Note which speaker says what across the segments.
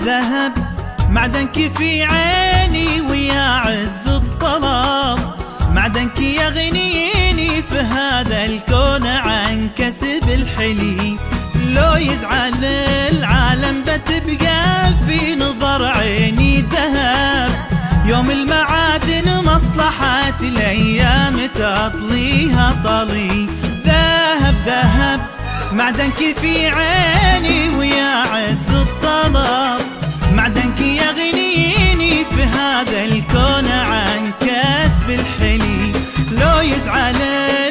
Speaker 1: ذهب معدنك في عيني ويا عز الطلب، معدنك يغنيني في هذا الكون عن كسب الحلي. لو يزعل العالم بتبقى في نظر عيني ذهب، يوم المعادن مصلحة الأيام تطليها طلي. ذهب ذهب معدنك في عيني ويا عز الطلب، معدنك يغنيني في هذا الكون عن كسب الحلي. لو يزعل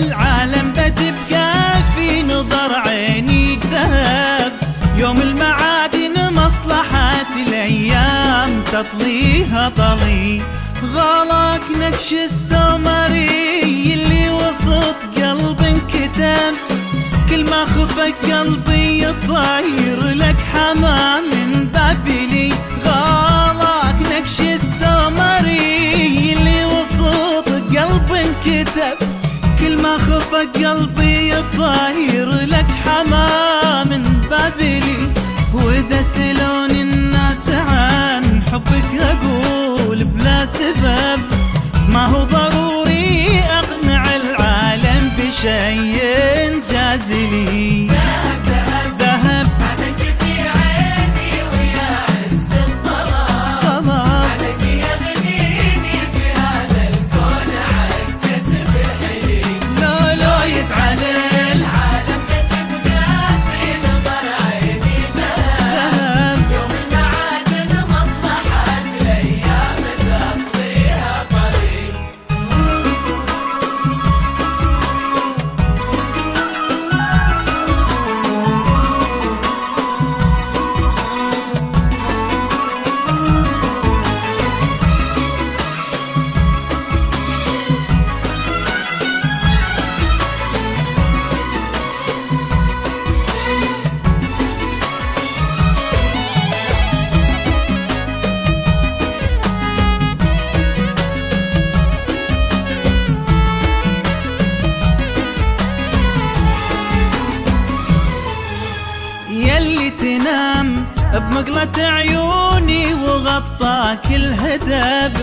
Speaker 1: العالم بتبقى في نظر عيني ذهب، يوم المعادن مصلحة الأيام تطليها طلي. غلق نكش السمري اللي وسط قلب انكتم، كل ما خفك قلبي يطير لك حمام من بابلي. غلق نكش السمري اللي وسط قلب انكتم، كل ما خفك قلبي يطير لك حمام من بابلي. وإذا سألون الناس عن حبك أقول بلا سبب، ما هو ضروري أقنع العالم بشيء جازلي.
Speaker 2: ذهب ذهب
Speaker 1: ذهب
Speaker 2: معدنك في عيني ويا عز الطلب، معدنك يغنيني في هذا الكون عن كسب الحلي.
Speaker 1: لو يزعل
Speaker 2: العالم بتبقى في نظر عيني ذهب، يوم المعادن مصلحة الأيام تقضيها طريق.
Speaker 1: يلي تنام بمقلة عيوني وغطاك الهدب،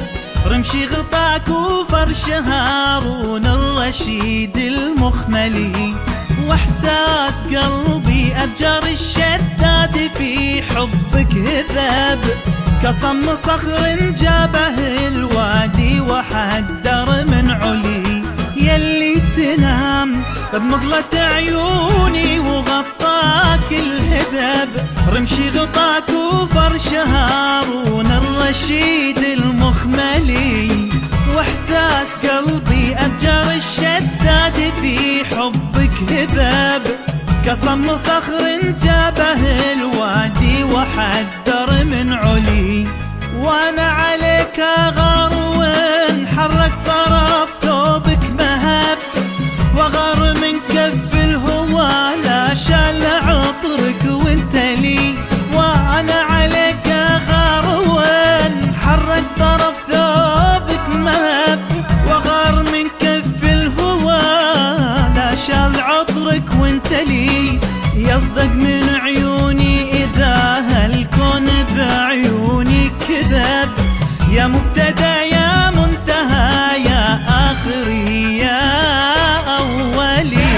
Speaker 1: رمشي غطاك وفرش هارون الرشيد المخملي. واحساس قلبي ابجر الشداد في حبك هذب، كصم صخر جابه الوادي وحدر من علي. يلي تنام بمقلة عيوني وغطاك الهدب، رمشي غطاك وفرش هارون الرشيد المخملي. واحساس قلبي ابجر الشداد في حبك هذب، كصم صخر جابه الوادي وحدر من علي. وانا عليك اغار وانحرك طرف ثوبك مهب، وغار من كف الهوى لا شال عطرك وانت لي. وانا عليك اغار وانحرك طرف ثوبك مهب، وغار من كف الهوى لا شال عطرك وانت لي. يصدق من عيوني اذا هالكون بعيوني كذب، يا مبتدأ يا منتهى يا آخري يا أولي.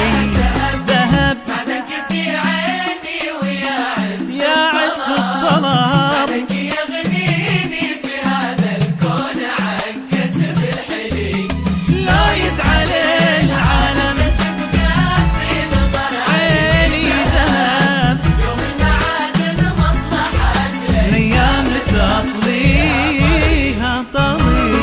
Speaker 1: ذهب
Speaker 2: معدنك في عيني ويا عز
Speaker 1: يا عز الطلب،
Speaker 2: معدنك يغنيني في هذا الكون عن كسب الحلي.
Speaker 1: لا يزعل العالم
Speaker 2: تبقى في نظر
Speaker 1: عيني ذهب،
Speaker 2: يوم المعادن مصلحة
Speaker 1: الأيام تطليها طلي.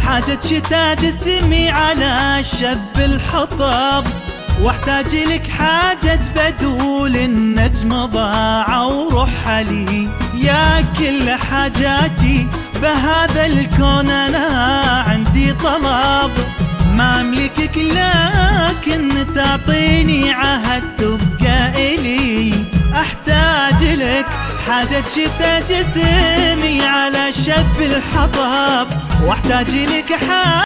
Speaker 1: حاجة شتا جسمي على شب الحطب، واحتاج لك حاجة بدول النجم ضاع ورحلي. يا كل حاجاتي بهذا الكون انا عندي طلب، ما املكك لكن تعطيني عهد تبقى الي. احتاج لك حاجة شتا جسمي على شب الحطب، واحتاج لك حاجة